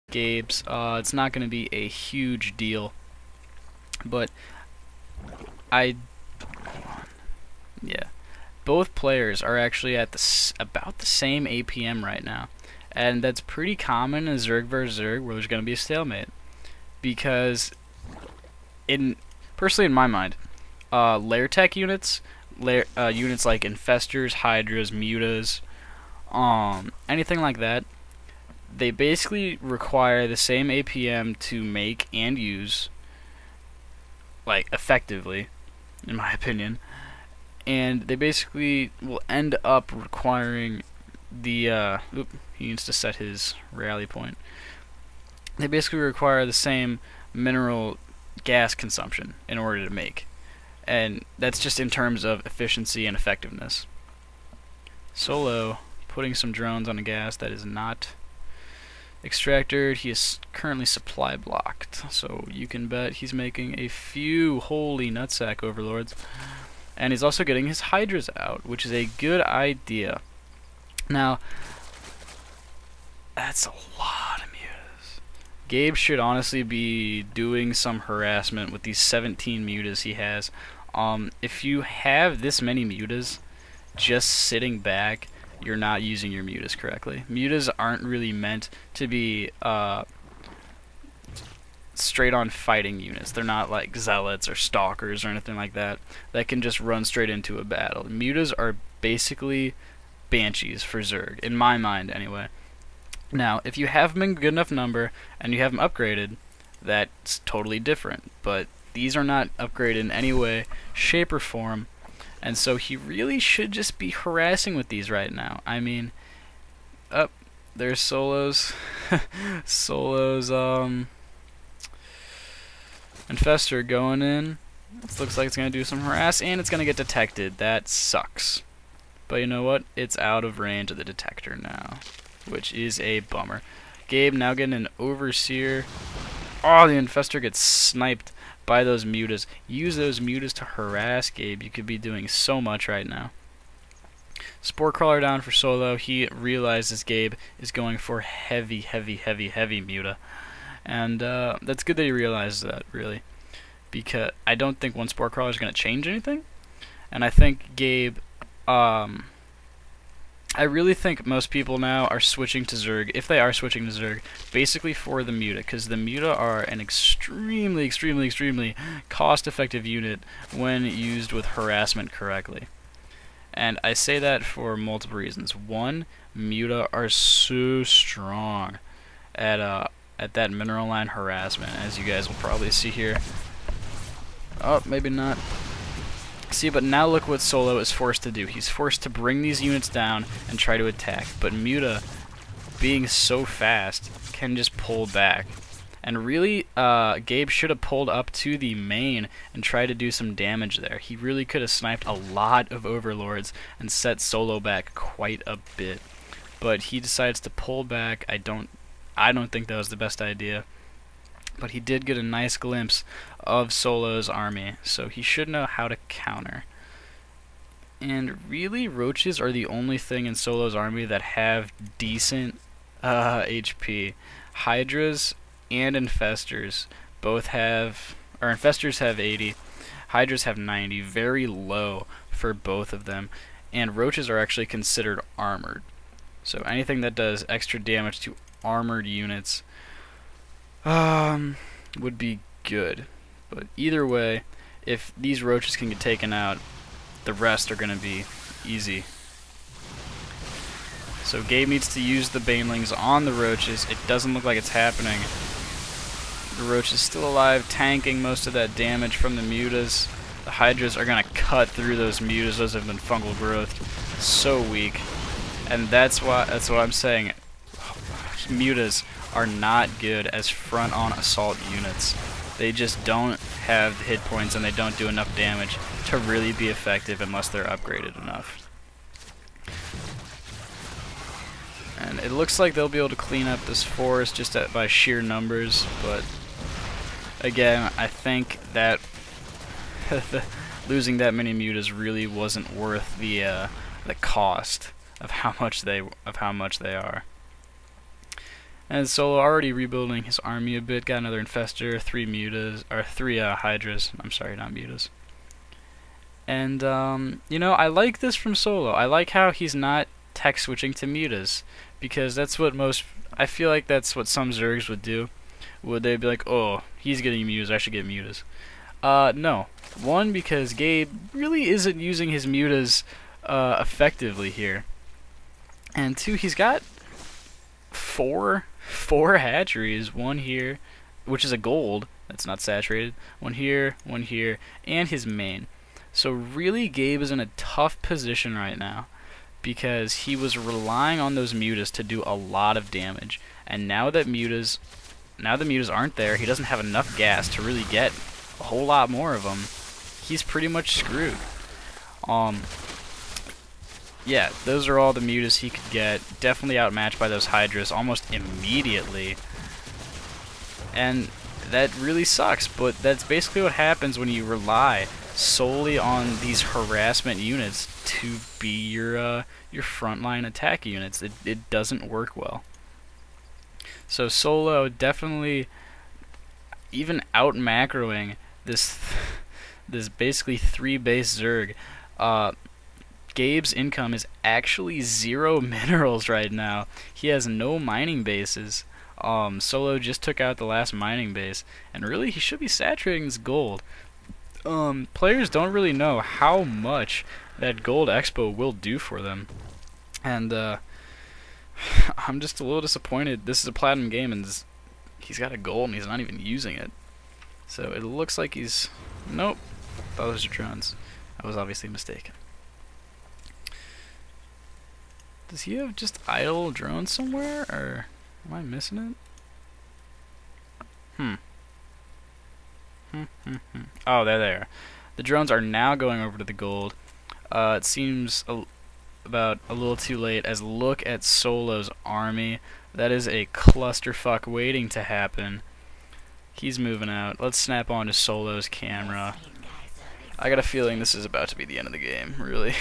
Gabe's. It's not going to be a huge deal, but yeah, both players are actually at about the same APM right now, and that's pretty common in Zerg vs Zerg where there's going to be a stalemate, because personally in my mind, lair tech units, units like infestors, hydras, mutas, anything like that, they basically require the same APM to make and use, like, effectively, in my opinion. And they basically will end up requiring the, he needs to set his rally point. They basically require the same mineral gas consumption in order to make. And that's just in terms of efficiency and effectiveness. Solo putting some drones on a gas that is not extractor. He is currently supply blocked, so you can bet he's making a few holy nutsack overlords, and he's also getting his hydras out, which is a good idea. Now that's a lot of mutas. Gabe should honestly be doing some harassment with these 17 mutas he has. If you have this many mutas just sitting back, you're not using your mutas correctly. Mutas aren't really meant to be straight on fighting units. They're not like zealots or stalkers or anything like that that can just run straight into a battle. Mutas are basically banshees for Zerg, in my mind anyway. Now, if you have them in good enough number and you have them upgraded, that's totally different, but these are not upgraded in any way, shape, or form. And so he really should just be harassing with these right now. I mean, there's Solo's Infestor going in. This looks like it's going to do some harass, and it's going to get detected. That sucks. But you know what? It's out of range of the detector now, which is a bummer. Gabe now getting an Overseer. Oh, the Infestor gets sniped by those mutas. Use those mutas to harass Gabe. You could be doing so much right now. Spore Crawler down for Solo. He realizes Gabe is going for heavy muta. And that's good that he realizes that, really. Because I don't think one Spore Crawler is going to change anything. And I think Gabe... I really think most people now are switching to Zerg, if they are switching to Zerg, basically for the muta, because the muta are an extremely cost-effective unit when used with harassment correctly. And I say that for multiple reasons. One, muta are so strong at that mineral line harassment, as you guys will probably see here. Oh, maybe not. See, but now look what Solo is forced to do. He's forced to bring these units down and try to attack. But muta, being so fast, can just pull back. And really, Gabe should have pulled up to the main and tried to do some damage there. He really could have sniped a lot of overlords and set Solo back quite a bit. But he decides to pull back. I don't think that was the best idea. But he did get a nice glimpse of Solo's army, so he should know how to counter. And really, roaches are the only thing in Solo's army that have decent HP. Hydras and infestors both have, or infestors have 80, hydras have 90, very low for both of them. And roaches are actually considered armored. So anything that does extra damage to armored units would be good. But either way, if these roaches can get taken out, the rest are going to be easy. So Gabe needs to use the banelings on the roaches. It doesn't look like it's happening. The roach is still alive, tanking most of that damage from the mutas. The hydras are going to cut through those mutas. Those have been fungal growth. So weak. And that's what I'm saying. Mutas are not good as front-on assault units. They just don't have the hit points and they don't do enough damage to really be effective unless they're upgraded enough. And it looks like they'll be able to clean up this forest just by sheer numbers, but again, I think that losing that many mutas really wasn't worth the cost of how much they are. And Solo already rebuilding his army a bit. Got another Infestor, 3 Mutas, or 3 Hydras. I'm sorry, not Mutas. And, you know, I like this from Solo. I like how he's not tech switching to Mutas. Because that's what I feel like that's what some Zergs would do. Would they be like, oh, he's getting Mutas, I should get Mutas. No. One, because Gabe really isn't using his Mutas effectively here. And 2, he's got four hatcheries. 1 here, which is a gold, that's not saturated. 1 here, and his main. So really, Gabe is in a tough position right now, because he was relying on those Mutas to do a lot of damage. And now that the Mutas aren't there, he doesn't have enough gas to really get a whole lot more of them. He's pretty much screwed. Yeah, those are all the Mutas he could get. Definitely outmatched by those Hydras almost immediately. And that really sucks, but that's basically what happens when you rely solely on these harassment units to be your frontline attack units. It doesn't work well. So Solo definitely, even out macroing this basically 3 base Zerg. Gabe's income is actually 0 minerals right now. He has no mining bases. Solo just took out the last mining base, and really he should be saturating his gold. Players don't really know how much that gold expo will do for them, and I'm just a little disappointed. This is a platinum game, and he's got a gold and he's not even using it. So it looks like he's... Nope. Those are drones. I was obviously mistaken. Does he have just idle drones somewhere, or am I missing it? Oh, they're there. The drones are now going over to the gold. It seems about a little too late, as look at Solo's army. That is a clusterfuck waiting to happen. He's moving out. Let's snap onto Solo's camera. I got a feeling this is about to be the end of the game, really.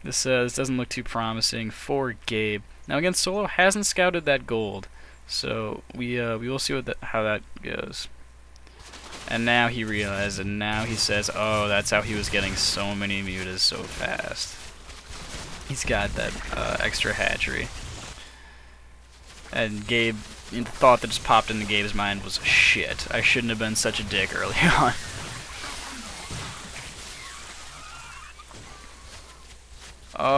This doesn't look too promising for Gabe. Now again, Solo hasn't scouted that gold, so we will see how that goes. And now he realized, and now he says, oh, that's how he was getting so many mutas so fast. He's got that extra hatchery. And Gabe, the thought that just popped into Gabe's mind was, shit, I shouldn't have been such a dick early on.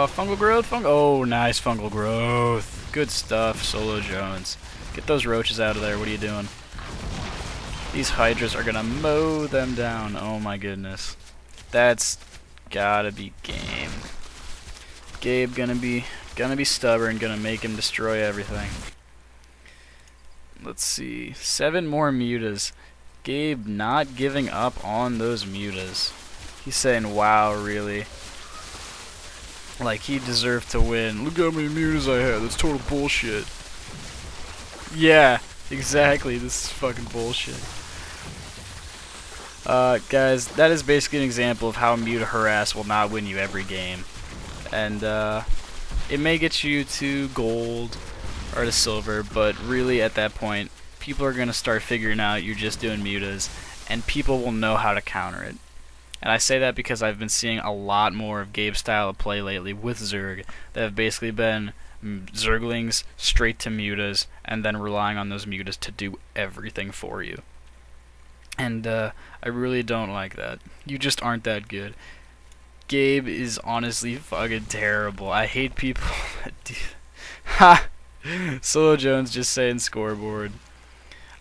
Fungal growth? Oh, nice fungal growth. Good stuff, SoloJones. Get those roaches out of there. What are you doing? These Hydras are gonna mow them down. Oh my goodness. That's gotta be game. Gabe gonna be stubborn, gonna make him destroy everything. Let's see. 7 more mutas. Gabe not giving up on those mutas. He's saying, wow, really? Like, he deserved to win. Look how many mutas I had. That's total bullshit. Yeah, exactly. This is fucking bullshit. Guys, that is basically an example of how muta harass will not win you every game. And, it may get you to gold or to silver, but really at that point, people are going to start figuring out you're just doing mutas, and people will know how to counter it. And I say that because I've been seeing a lot more of Gabe's style of play lately with Zerg that have basically been Zerglings straight to mutas, and then relying on those mutas to do everything for you. And I really don't like that. You just aren't that good. Gabe is honestly fucking terrible. I hate people that do... Ha! SoloJones just saying scoreboard.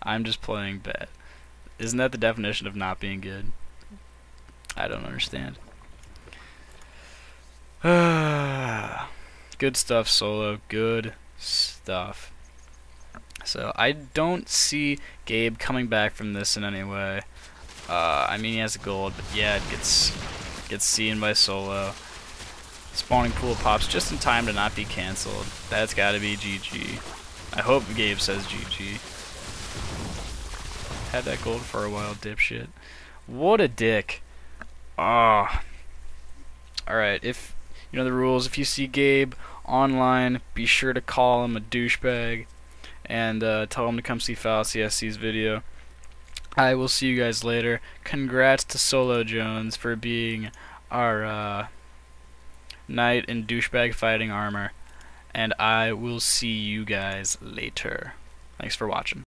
I'm just playing bad. Isn't that the definition of not being good? I don't understand. Good stuff, Solo. Good stuff. So, I don't see Gabe coming back from this in any way. I mean, he has gold, but yeah, it gets seen by Solo. Spawning pool pops just in time to not be cancelled. That's gotta be GG. I hope Gabe says GG. Had that gold for a while, dipshit. What a dick. Ah. Alright, if you know the rules, if you see Gabe online, be sure to call him a douchebag. and tell them to come see FallacySC's video. I will see you guys later. Congrats to SoloJones for being our knight in douchebag fighting armor, and I will see you guys later. Thanks for watching.